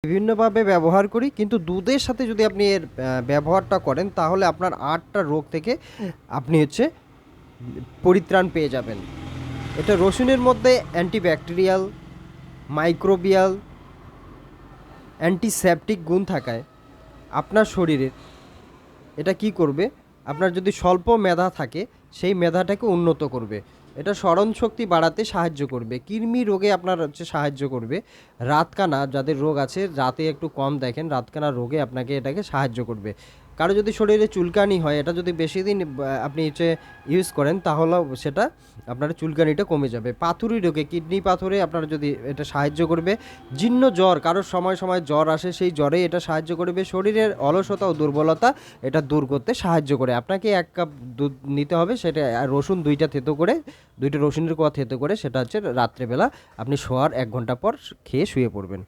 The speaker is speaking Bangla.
বিভিন্নভাবে ব্যবহার করি, কিন্তু দুধের সাথে যদি আপনি এর ব্যবহারটা করেন তাহলে আপনার 8টা রোগ থেকে আপনি পরিত্রাণ পেয়ে যাবেন। এটা রসুনের মধ্যে অ্যান্টিব্যাকটেরিয়াল, মাইক্রোবিয়াল, অ্যান্টিসেপটিক গুণ থাকায় আপনার শরীরে এটা কি করবে, আপনার যদি স্বল্প মেধা থাকে সেই মেধাটাকে উন্নত করবে। এটা স্মরণ শক্তি বাড়াতে সাহায্য করবে, কৃমি রোগে আপনার সাহায্য করবে, রাতকানা যাদের রোগ আছে, রাতে একটু কম দেখেন, রাতকানা রোগে আপনাকে এটাকে সাহায্য করবে। কারো যদি শরীরে চুলকানি হয়, এটা যদি বেশি দিন আপনি ইউজ করেন তাহলে সেটা আপনার চুলকানিটা কমে যাবে। পাথুরি রোগে, কিডনি পাথরে আপনার যদি এটা সাহায্য করবে। জীর্ণ জ্বর, কারোর সময় সময় জ্বর আসে, সেই জ্বরে এটা সাহায্য করবে। শরীরের অলসতা ও দুর্বলতা এটা দূর করতে সাহায্য করে। আপনাকে 1 কাপ দুধ নিতে হবে, সেটা রসুন 2টা থেতো করে, 2টা রসুনের কোয়া থেতো করে সেটা রাত্রেবেলা আপনি শোয়ার 1 ঘন্টা পর খেয়ে শুয়ে পড়বেন।